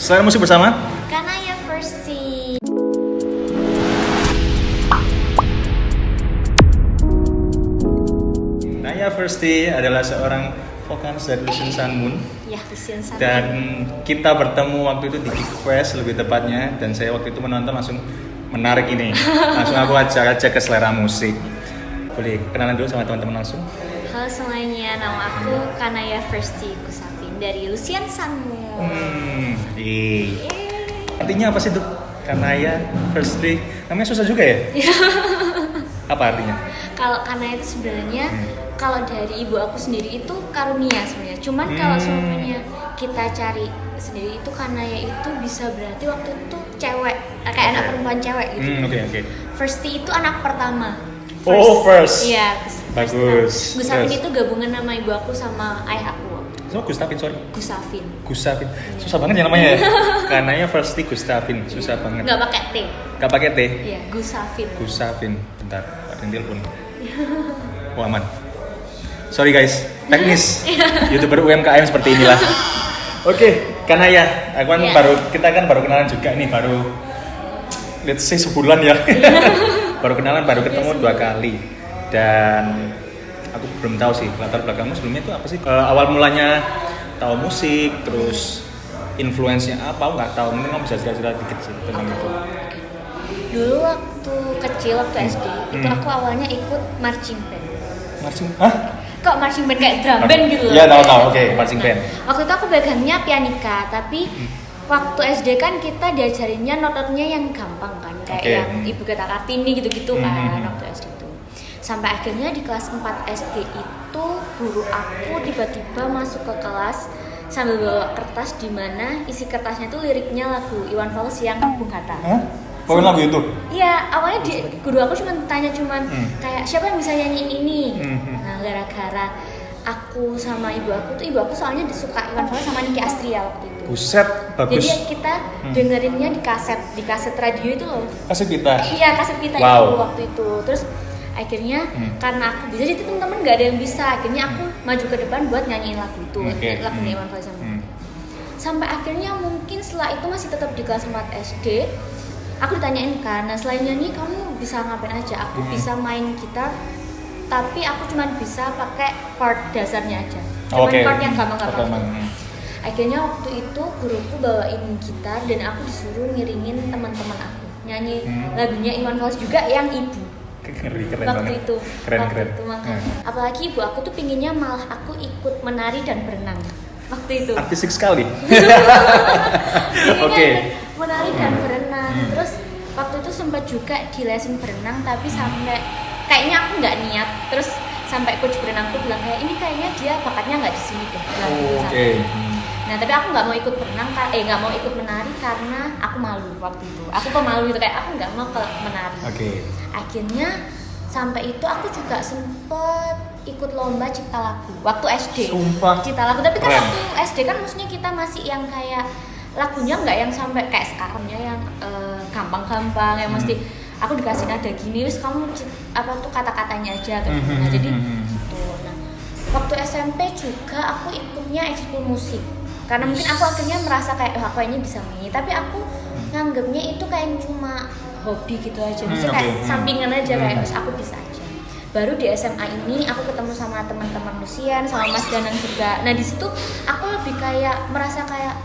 Selera musik bersama Kanaya Versi. Naya Versti adalah seorang vokalis dari Lucian Sunmoon. Ya, Lucian Sunmoon. Dan kita bertemu waktu itu di Geek Fest lebih tepatnya. Dan saya waktu itu menonton langsung menarik ini. Langsung aku ajak ke selera musik. Boleh kenalan dulu sama teman-teman langsung? Halo semuanya, nama aku Kanaya Versi Kusafin dari Lucian Sunmoon. Artinya apa sih tuh? Kanaya Versti. Namanya susah juga ya? Apa artinya? Kalau Kanaya itu sebenarnya kalau dari ibu aku sendiri itu karunia sebenarnya. Cuman kalau semuanya kita cari sendiri itu Kanaya itu bisa berarti waktu itu cewek, kayak anak perempuan cewek gitu. Oke. Versti itu anak pertama. First. Iya. Bagus. Gusafin itu gabungan nama ibu aku sama ayah aku. Oh, Gustafin, sorry. Gusafin. Susah banget ya namanya ya. Kanaya Versti Gustafin, susah banget. Nggak pakai T. Gak pakai T. Iya, Gustafin. Bentar, ada yang telepon. Oh, aman. Sorry guys, teknis. YouTuber UMKM seperti inilah. Oke, Kanaya. Kita kan baru kenalan juga nih, baru let's say sebulan ya. Baru kenalan, baru ketemu 2 kali. Dan aku belum tahu sih latar belakangmu sebelumnya itu apa sih? Awal mulanya tahu musik, terus influence-nya apa? Aku nggak tahu. Mungkin kamu bisa cerita dikit sih tentang itu. Dulu waktu kecil, waktu SD, itu aku awalnya ikut marching band. Hah? Kok marching band kayak drum band gitu loh? Iya, tahu. Oke, marching band. Waktu itu aku pegangnya pianika, tapi waktu SD kan kita diajarinnya not-notnya yang gampang kan, kayak yang Ibu Kata Kartini gitu-gitu kan waktu SD itu. Sampai akhirnya di kelas 4 SD itu guru aku tiba-tiba masuk ke kelas sambil bawa kertas di mana isi kertasnya itu liriknya lagu Iwan Fals yang Bung Hatta. Hah? Bawain lagu itu? Iya, awalnya guru aku tanya kayak siapa yang bisa nyanyiin ini. Nah, gara-gara aku sama ibu aku soalnya suka Iwan Fals sama Niki Astria waktu itu. Buset, bagus. Jadi kita dengerinnya di kaset radio itu loh. Kaset pita? Iya, kaset pita itu waktu itu. Terus akhirnya karena aku bisa, jadi teman-teman nggak ada yang bisa. Akhirnya aku maju ke depan buat nyanyiin lagu itu, lagunya Iwan Fals sama Sampai akhirnya mungkin setelah itu masih tetap di kelas 4 SD. Aku ditanyain kan, nah selain nyanyi kamu bisa ngapain aja? Aku bisa main gitar, tapi aku cuma bisa pakai chord dasarnya aja. Cuma chord yang gampang-gampang. Akhirnya waktu itu guruku bawain gitar dan aku disuruh ngiringin teman-teman aku nyanyi lagunya Iwan Fals juga yang Ibu. Keren waktu banget. itu Keren. makanya. Apalagi ibu aku tuh pinginnya malah aku ikut menari dan berenang waktu itu. Artistik sekali. Oke. Menari dan berenang. Terus waktu itu sempat juga di lesin berenang, tapi sampai kayaknya aku nggak niat. Terus sampai coach berenangku bilang kayak ini kayaknya dia bakatnya nggak di sini deh. Nah, tapi aku nggak mau ikut berenang, nggak mau ikut menari karena aku malu waktu itu. Aku pemalu gitu, kayak aku nggak mau menari. Akhirnya sampai itu aku juga sempet ikut lomba cipta lagu waktu SD. Sumpah. Cipta lagu, tapi kan waktu SD kan maksudnya kita masih yang kayak lagunya nggak yang sampai kayak sekarangnya yang gampang-gampang yang mesti aku dikasih nada gini, terus kamu kata-katanya aja kayak gitu. Nah, jadi gitu. Nah, waktu SMP juga aku ikutnya ekskul musik. Karena mungkin aku akhirnya merasa kayak aku ini bisa nyanyi, tapi aku nganggapnya itu kayak cuma hobi gitu aja, maksudnya kayak sampingan aja, kayak terus aku bisa aja. Baru di SMA ini aku ketemu sama teman-teman Lucian, sama Mas Danang juga. Nah, di situ aku lebih kayak merasa kayak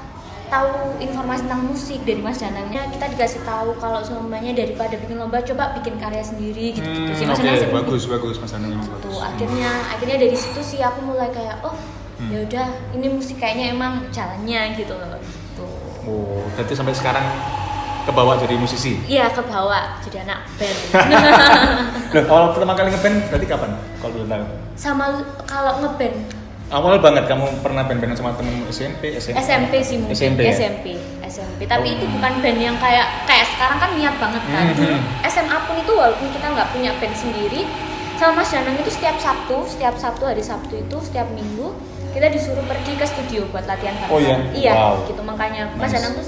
tahu informasi tentang musik dari Mas Danangnya. Kita dikasih tahu kalau semuanya daripada bikin lomba, coba bikin karya sendiri gitu-gitu sih. Mas Danang bagus Mas Danang. Tuh, akhirnya dari situ sih aku mulai kayak ya udah, ini musik kayaknya emang jalannya gitu loh gitu. Oh, berarti sampai sekarang kebawa jadi musisi? Iya, kebawa jadi anak band. Loh, awal pertama kali ngeband berarti kapan? Kalau belum tahu. Kalau ngeband Awal banget kamu pernah band-bandan sama temen SMP, SMA? SMP sih mungkin. SMP. Tapi itu bukan band yang kayak sekarang kan niat banget kan. Dulu SMA pun itu walaupun kita nggak punya band sendiri, sama Mas Danang itu setiap Sabtu hari Sabtu itu setiap minggu kita disuruh pergi ke studio buat latihan bareng. Oh iya? Iya, Wow. gitu. Makanya Mas Danang tuh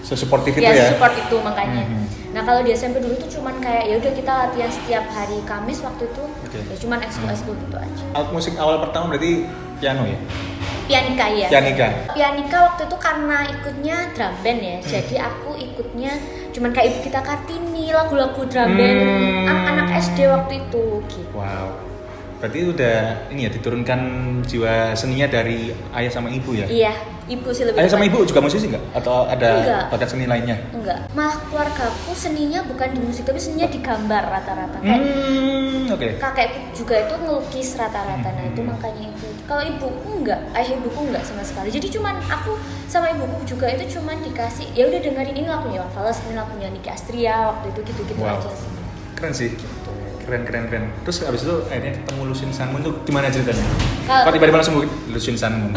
Sesuportif itu ya ya. support itu makanya. Mhm. Nah kalau di SMP dulu tuh cuman kayak ya udah kita latihan setiap hari Kamis waktu itu. Oke. Ya cuman ekskul gitu aja. Alat musik awal pertama berarti piano ya? Pianika ya. Pianika. Waktu itu karena ikutnya drum band ya. Jadi aku ikutnya cuman kayak Ibu Kita Kartini, lagu-lagu drum band anak-anak SD waktu itu gitu. Wow. Berarti udah ini ya diturunkan jiwa seninya dari ayah sama ibu ya? Iya, ibu sih lebih. Ayah sama depan. ibu juga musisi nggak? Atau ada Enggak. bakat seni lainnya? Enggak. Malah keluargaku seninya bukan di musik tapi seninya di gambar rata-rata. Kayak Oke. kakekku juga itu ngelukis rata-rata. Nah itu makanya itu. Kalau ibuku enggak, ayah ibuku enggak sama sekali. Jadi cuman aku sama ibuku juga itu cuman dikasih ya udah dengerin ini lagunya Iwan Fals, ini lagunya Nicky Astria waktu itu gitu-gitu Wow. aja sih. Keren sih. Keren. Terus abis itu akhirnya ketemu Lucien Sanmun tuh gimana ceritanya? Kalau- Kok tiba-tiba langsung Lucien Sanmun?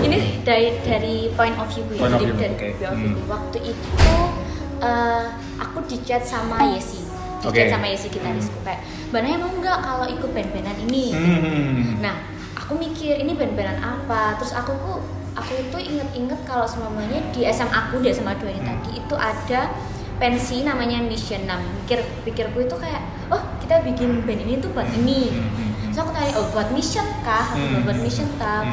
Ini dari point of view gue. Point of Jadi view, dari oke. point of view gue. Waktu itu aku di chat sama Yesi. Oke. Sama Yesi gitarisku kayak, "Mbak Naya mau nggak kalau ikut band-bandan ini?" Nah, aku mikir ini band-bandan apa. Terus aku itu inget-inget kalau semuanya di SMA aku, di SMA 2 ini tadi itu ada pensi namanya Mission 6. Pikirku itu kayak, "Oh, kita bikin band ini tuh buat ini." Terus aku tanya, "Oh, buat Mission kah?" Aku bilang, "Buat Mission tak."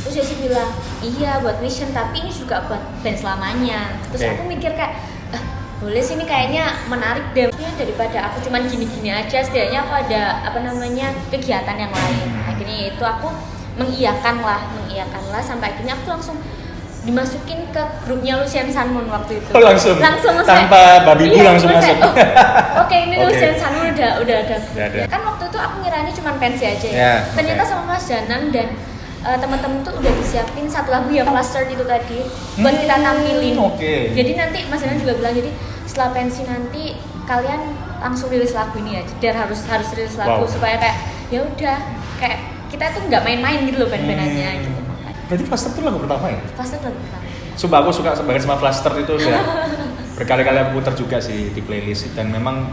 Terus Yesi bilang, "Iya, buat Mission, tapi ini juga buat band selamanya." Terus Oke. aku mikir kayak, boleh sih, ini kayaknya menarik deh ya, daripada aku cuman gini-gini aja, setidaknya aku ada kegiatan yang lain. Akhirnya itu aku mengiyakan lah sampai akhirnya aku langsung dimasukin ke grupnya Lucien Sanmun waktu itu. Oh, langsung tanpa babi bu langsung maksudnya, masuk. Oke, ini Oke. Lucien Sanmun udah ada. Udah ada. Kan waktu itu aku ngiranya cuma pensi aja ya. Ya, Ternyata oke. sama Mas Danang dan teman-teman tuh udah disiapin satu lagu yang Flustered itu tadi buat kita tampilin. Oke. Jadi nanti Mas Danang juga bilang, jadi setelah pensi nanti kalian langsung rilis lagu ini ya. Jadi harus rilis lagu Wow. supaya kayak ya udah kayak kita tuh nggak main-main gitu loh band-bandannya gitu. Berarti Fluster itu lagu pertama ya? Flustered lagu pertama. Sumpah aku suka banget sama Fluster itu udah berkali-kali aku putar juga sih di playlist dan memang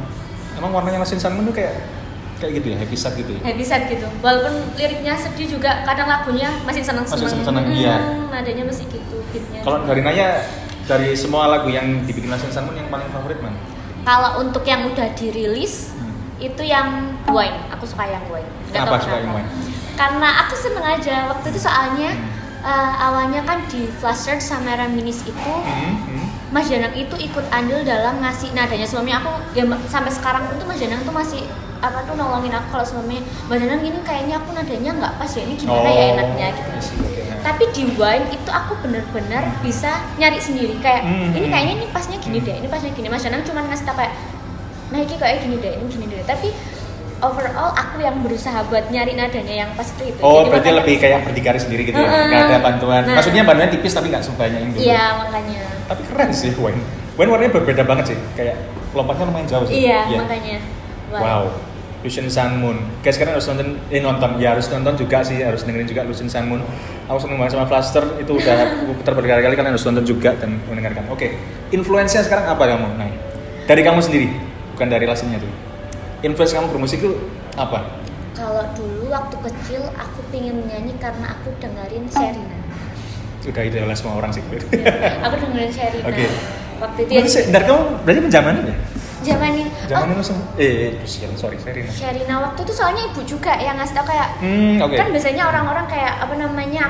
warnanya Lucien Sanmun tuh kayak gitu ya, happy sad gitu ya. Happy sad gitu. Walaupun liriknya sedih juga, kadang lagunya masih seneng-seneng. Masih seneng-seneng, iya. Nadanya masih gitu, beatnya. Kalau dari Naya, dari semua lagu yang dibikin Lucien Sanmun yang paling favorit mana? Kalau untuk yang udah dirilis itu yang Wine, aku suka yang Wine. Nggak Kenapa tahu suka yang Wine? Karena aku seneng aja waktu itu soalnya awalnya kan di Flustered sama Reminisce itu Mas Danang itu ikut andil dalam ngasih nadanya. Sebelumnya aku ya sampai sekarang pun tuh Mas Danang tuh masih nolongin aku kalau sebelumnya Mas Danang ini kayaknya aku nadanya nggak pas ya, ini gimana ya enaknya gitu. Tapi di Wine itu aku bener-bener bisa nyari sendiri kayak ini kayaknya ini pasnya gini deh, ini pasnya gini. Mas Danang cuma ngasih tau kayak, nah ini kayak gini deh, ini gini deh. Tapi overall aku yang berusaha buat nyari nadanya yang pas itu. Oh, Jadi berarti makanya lebih kayak berdikari sendiri gitu ya? Nggak ada bantuan. Nah. Maksudnya bantuan tipis tapi nggak sebanyak yang dulu. Iya, makanya. Tapi keren sih Wine. Wine warnanya berbeda banget sih. Kayak lompatnya lumayan jauh sih. Iya, makanya. Wow. Lucien Sanmun. Guys, sekarang harus nonton. Ya harus nonton juga sih, harus dengerin juga Lucien Sanmun. Aku seneng banget sama Fluster, itu udah aku putar berkali-kali, kalian harus nonton juga dan mendengarkan. Oke. Influence-nya sekarang apa kamu? Nah, dari kamu sendiri, bukan dari lasinnya tuh. Influence kamu bermusik itu apa? Kalau dulu waktu kecil aku pengen nyanyi karena aku dengerin Sherina. Udah idola semua orang sih. Ya, aku dengerin Sherina. Oke. Waktu itu ya. Dari kamu berarti penjamanan ya? Zamanin. Zamannya langsung sorry Sherina. Sherina waktu itu soalnya ibu juga yang ngasih tau kayak Oke. kan biasanya orang-orang kayak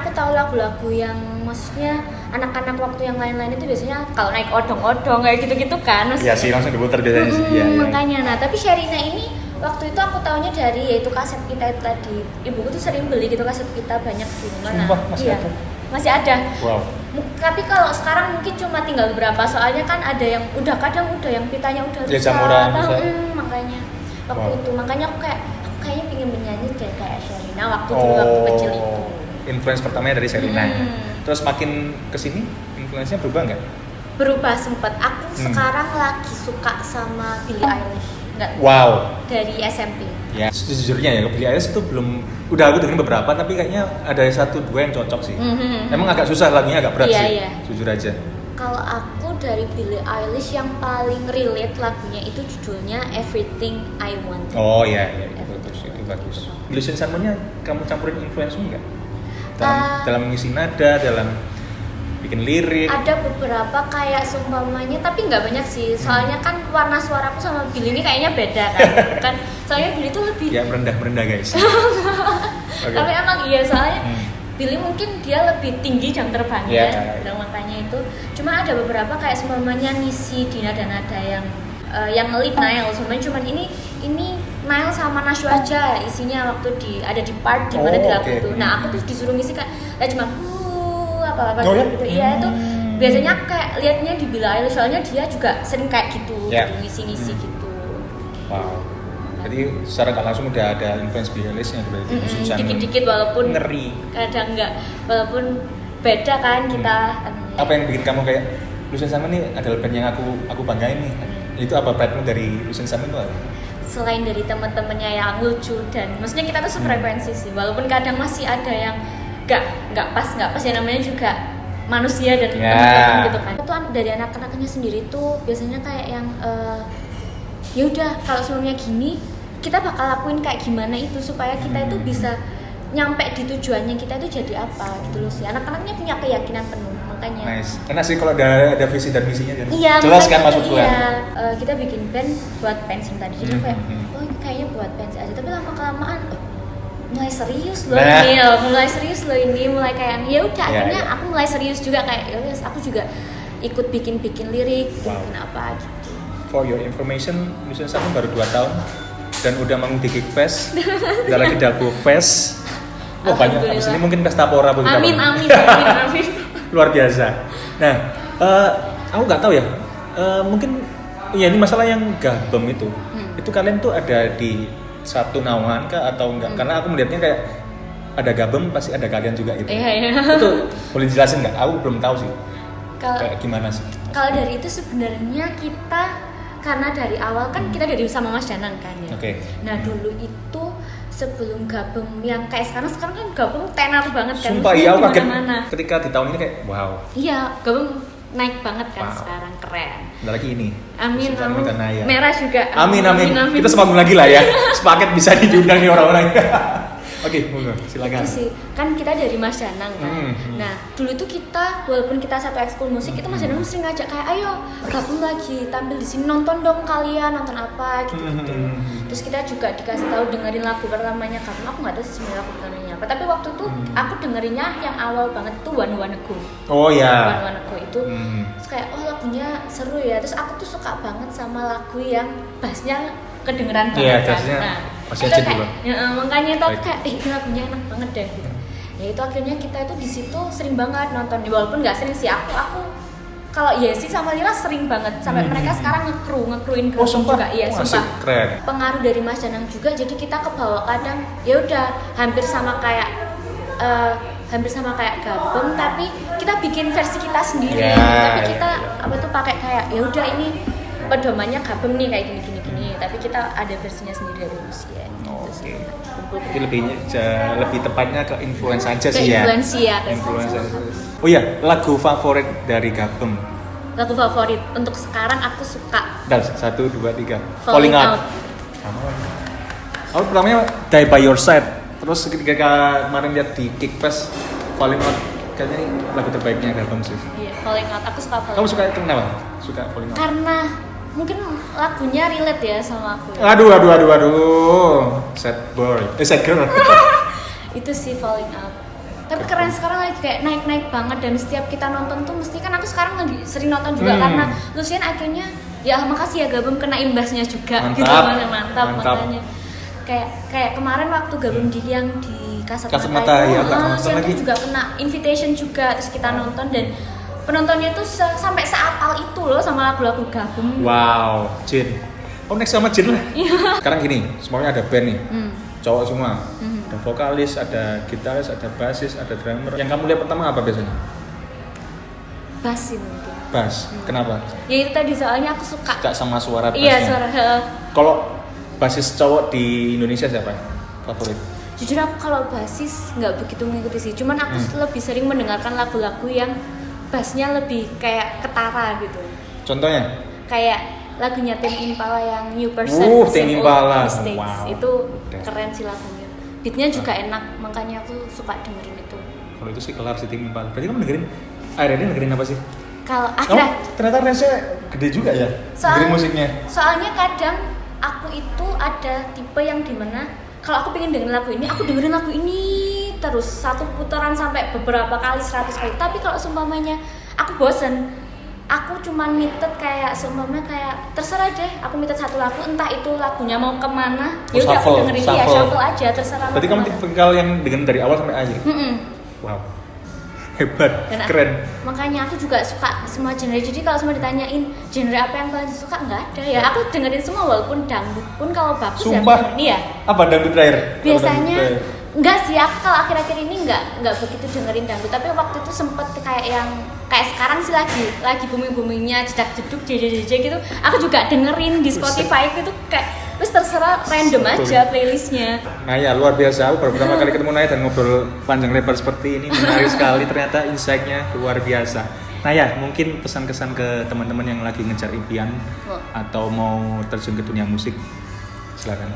aku tahu lagu-lagu yang maksudnya anak-anak waktu yang lain-lain itu biasanya kalau naik odong-odong kayak gitu-gitu kan Iya maksudnya. sih, langsung diputar biasanya sih. Iya. Makanya nah tapi Sherina ini waktu itu aku taunya dari yaitu kaset kita itu tadi. Ibuku tuh sering beli gitu kaset kita banyak di mana. Sumpah, masih ada? Masih ada. Wow. Tapi kalau sekarang mungkin cuma tinggal beberapa, soalnya kan ada yang kadang udah yang pitanya udah Ya, rusak. jamuran rusak. Makanya waktu Wow. itu makanya aku kayaknya pengen menyanyi kayak Sherina waktu kecil itu. Influence pertamanya dari Sherina. Terus makin kesini influence-nya berubah nggak? Berubah sempet. Aku sekarang lagi suka sama Billie Eilish. Enggak. Wow. Dari SMP. Ya, sejujurnya ya, Billie Eilish itu udah aku dengerin beberapa, tapi kayaknya ada 1-2 yang cocok sih. Emang agak susah, lagunya agak berat Iya, sih, iya. jujur aja. Kalau aku dari Billie Eilish yang paling relate lagunya itu judulnya Everything I Want. Oh iya, itu bagus. Lucien Sanmunnya kamu campurin influence nggak? Dalam mengisi nada, dalam bikin lirik. Ada beberapa kayak seumpamanya, tapi nggak banyak sih. Soalnya kan warna suaraku sama Billy ini kayaknya beda kan. Soalnya Billy tuh lebih. Ya merendah guys. Okay. Tapi emang iya soalnya Billy mungkin dia lebih tinggi jam terbangnya, dan makanya itu. Cuma ada beberapa kayak seumpamanya ngisi di nada-nada yang ngelit Nail. Sebenarnya cuman ini Nail sama Nashwa aja isinya waktu ada di part di mana di lagu itu. Nah aku tuh disuruh ngisi kan, cuma apa gitu. Iya itu biasanya aku kayak liatnya di Billie Eilish, soalnya dia juga sering kayak gitu, ngisi-ngisi gitu. Wow. Jadi secara nggak langsung udah ada influence Billie Eilish-nya berarti. Dikit-dikit walaupun ngeri. Kadang nggak, walaupun beda kan kita. Apa yang bikin kamu kayak Lucian Salmon nih adalah band yang aku banggain nih? Itu apa pride-mu dari Lucian Salmon itu apa? Selain dari teman-temannya yang lucu dan maksudnya kita tuh sefrekuensi sih, walaupun kadang masih ada yang nggak pas ya, namanya juga manusia dan teman-teman gitu kan. Itu dari anak-anaknya sendiri tuh biasanya kayak yang ya udah kalau sebelumnya gini kita bakal lakuin kayak gimana itu supaya kita itu bisa nyampe di tujuannya kita itu jadi apa gitu loh sih. Anak-anaknya punya keyakinan penuh makanya. Nice. Karena sih kalau ada visi dan misinya jadi jelas kan maksudku iya. Kan. Kita bikin band buat pensiun tadi jadi kayak kayaknya buat pensiun aja, tapi lama kelamaan mulai serius loh ini mulai kayak ya udah akhirnya aku mulai serius juga kayak ya aku juga ikut bikin lirik bikin apa gitu. For your information, Lucian Salmon baru 2 tahun dan udah manggung di Geek Fest, udah lagi Dago Fest. Wah banyak abis ini mungkin pesta pora begitu. Amin. Luar biasa. Nah, aku nggak tahu ya. Mungkin ya ini masalah yang gabem itu kalian tuh ada di satu naungan kah atau enggak? Karena aku melihatnya kayak ada gabem pasti ada kalian juga gitu. Iya. Itu boleh jelasin nggak? Aku belum tahu sih. Kayak gimana sih? Kalau dari itu sebenarnya kita karena dari awal kan kita dari sama Mas Danang kan ya. Okay. Nah dulu itu sebelum gabem yang kayak sekarang kan gabem tenar banget kan. Sumpah iya aku kaget ketika di tahun ini kayak wow. Iya gabem naik banget kan sekarang, keren. Ada lagi ini. Amin. Merah juga. Amin. Kita semanggung lagi lah ya. Sepaket bisa diundang nih orang-orang. Oke, silakan. Itu sih, kan kita dari Mas Danang kan. Nah, dulu itu kita walaupun kita satu ekskul musik, itu Mas Danang sering ngajak kayak ayo gabung lagi, tampil di sini, nonton dong kalian, nonton apa gitu-gitu. Terus kita juga dikasih tahu dengerin lagu pertamanya Gabung. Aku nggak tahu sebenarnya lagu pertamanya apa, tapi waktu itu aku dengerinnya yang awal banget tuh One One Go. Oh ya. One One Go itu terus kayak lagunya seru ya. Terus aku tuh suka banget sama lagu yang bassnya kedengeran banget kan. Nah, masih aja dulu. Makanya itu kayak ini lagunya enak banget deh gitu. Ya itu akhirnya kita itu di situ sering banget nonton. Walaupun nggak sering sih aku kalau Yesi sama Lira sering banget sampai mereka sekarang ngekruin juga. Iya, sumpah. Keren. Pengaruh dari Mas Danang juga jadi kita kebawa kadang ya udah hampir sama kayak gabung tapi kita bikin versi kita sendiri. Tapi kita apa tuh pakai kayak ya udah ini pedomannya gabung nih kayak gini tapi kita ada versinya sendiri dari Lucian. Oke. Jadi lebih tepatnya ke influence aja sih ya. Influence. Oh iya, lagu favorit dari Gabem. Lagu favorit untuk sekarang aku suka. 1, 2, 3. Falling Out. Aku pertamanya Die by Your Side. Terus ketika kemarin lihat di Geek Fest, Falling Out kayaknya ini lagu terbaiknya Gabem sih. Iya, Falling Out. Aku suka Falling Out. Kamu suka itu kenapa? Suka Falling Out? Karena mungkin lagunya relate ya sama aku Ya. ya. Aduh. Sad girl. Itu sih Falling Out. Tapi keren sekarang lagi kayak naik banget dan setiap kita nonton tuh mesti kan aku sekarang lagi sering nonton juga karena Lucian akhirnya ya makasih ya Gabung kena imbasnya juga gitu mantap makanya. Kayak kemarin waktu Gabung yang di Kasat Mata ya, Lucian tuh juga kena invitation juga terus kita nonton dan penontonnya tuh sampai seapal itu loh sama lagu-lagu Gabung. Wow, Jin. Oh next sama Jin lah. Sekarang gini, semuanya ada band nih, cowok semua. Ada vokalis, ada gitaris, ada bassis, ada drummer. Yang kamu lihat pertama apa biasanya? Bass sih mungkin. Bass. Kenapa? Ya itu tadi soalnya aku suka sama suara bassnya. Iya suara. Kalau bassis cowok di Indonesia siapa favorit? Jujur aku kalau bassis nggak begitu mengikuti sih. Cuman aku lebih sering mendengarkan lagu-lagu yang bassnya lebih kayak ketara gitu. Contohnya? Kayak lagunya Tame Impala yang New Person. Tame Impala. Wow. Itu keren sih lagunya. Beatnya juga enak, makanya aku suka dengerin itu. Kalau itu sih kelar sih Tame Impala. Berarti kamu dengerin Akhirnya dengerin apa sih? Kalau Kamu akhirnya ternyata range-nya gede juga ya dengerin musiknya. Soalnya kadang aku itu ada tipe yang dimana kalau aku pengen dengerin lagu ini, aku dengerin lagu ini terus satu putaran sampai beberapa kali, 100 kali. Tapi kalau seumpamanya aku bosen, aku cuman mitet kayak seumpamanya kayak terserah deh, aku mitet satu lagu, entah itu lagunya mau kemana, ya udah aku dengerin dia, shuffle aja terserah. Berarti kamu tipikal yang dengerin dari awal sampai akhir. Wow, hebat, Dan keren. Makanya aku juga suka semua genre. Jadi kalau semua ditanyain genre apa yang paling suka, nggak ada ya. Aku dengerin semua walaupun dangdut pun kalau bagus. Sumpah? Ya. Apa dangdut terakhir? Biasanya enggak sih, aku kalau akhir-akhir ini enggak begitu dengerin dangdut. Tapi waktu itu sempet kayak sekarang sih lagi booming-boomingnya jedak jeduk JJJ gitu. Aku juga dengerin di Spotify itu kayak terus terserah random aja playlistnya. Naya luar biasa, aku baru pertama kali ketemu Naya dan ngobrol panjang lebar seperti ini, menarik sekali, ternyata insight-nya luar biasa. Naya, mungkin pesan-kesan ke teman-teman yang lagi ngejar impian atau mau terjun ke dunia musik, silakan.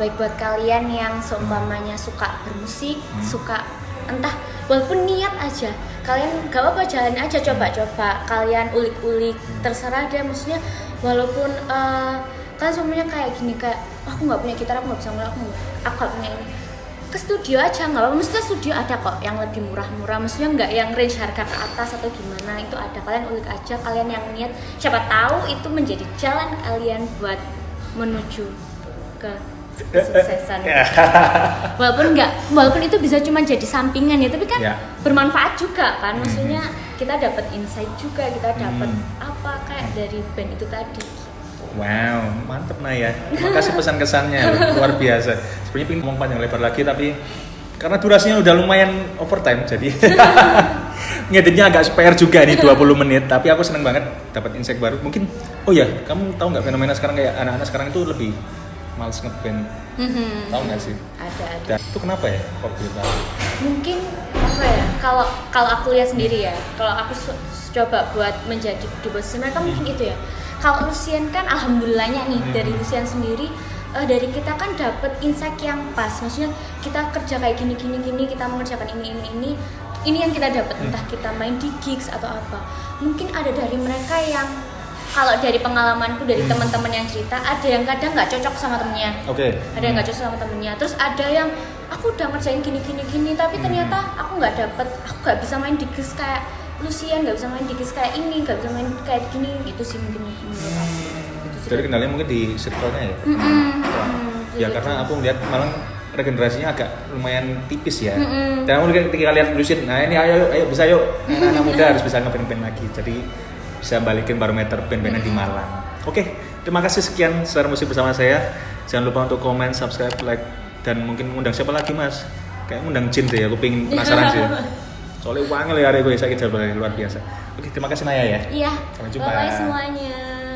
Baik buat kalian yang seumpamanya suka bermusik, suka entah walaupun niat aja, kalian gak apa-apa jalan aja, coba-coba, kalian ulik-ulik, terserah deh, maksudnya walaupun kan semuanya kayak gini, kayak aku nggak punya gitar, aku nggak bisa mulai, aku nggak punya ini, ke studio aja nggak apa-apa. Maksudnya studio ada kok yang lebih murah-murah, maksudnya nggak yang range harga ke atas atau gimana, itu ada. Kalian ulik aja, kalian yang niat, siapa tahu itu menjadi jalan kalian buat menuju ke kesuksesan. Walaupun itu bisa cuma jadi sampingan ya, tapi kan bermanfaat juga kan, maksudnya kita dapat insight juga, kita dapat apa kayak dari band itu tadi. Wow, mantep Naya. Terima kasih pesan-kesannya, luar biasa. Sebenarnya pengen ngomong panjang lebar lagi, tapi karena durasinya udah lumayan overtime, jadi ngeditnya agak spare juga nih 20 menit. Tapi aku seneng banget dapat insight baru. Mungkin, oh ya, kamu tahu nggak fenomena sekarang kayak anak-anak sekarang itu lebih males ngeband? Tahu nggak sih? Ada. Itu kenapa ya? Kok gitu? Mungkin apa ya? Kalau aku lihat sendiri ya, kalau aku coba buat menjadi dubes mereka mungkin itu ya. Kalau Lucian kan alhamdulillahnya nih dari Lucian sendiri, dari kita kan dapat insight yang pas, maksudnya kita kerja kayak gini, kita mengerjakan ini yang kita dapat, entah kita main di gigs atau apa. Mungkin ada dari mereka yang kalau dari pengalamanku, dari teman-teman yang cerita, ada yang kadang nggak cocok sama temennya, ada yang nggak cocok sama temennya, terus ada yang aku udah ngerjain gini, tapi ternyata aku nggak bisa main di gigs kayak Lucian, nggak bisa main di gigs kayak ini, nggak bisa main kayak gini, gitu sih mungkin menurut aku. Jadi kendalanya mungkin di circle-nya ya? Ya karena aku melihat malah regenerasinya agak lumayan tipis ya. Dan mungkin ketika lihat Lucian, nah ini ayo bisa yuk, anak muda harus bisa nge-band lagi, jadi bisa balikin barometer band-bandan di Malang. Oke, terima kasih sekian Selera Musik bersama saya. Jangan lupa untuk komen, subscribe, like, dan mungkin ngundang siapa lagi mas? Kayak ngundang Jin deh, aku pengen penasaran sih. Soalnya uangnya ya hari gue sakit jabal luar biasa. Oke, terima kasih Naya ya. Iya. Sampai jumpa. Bye semuanya.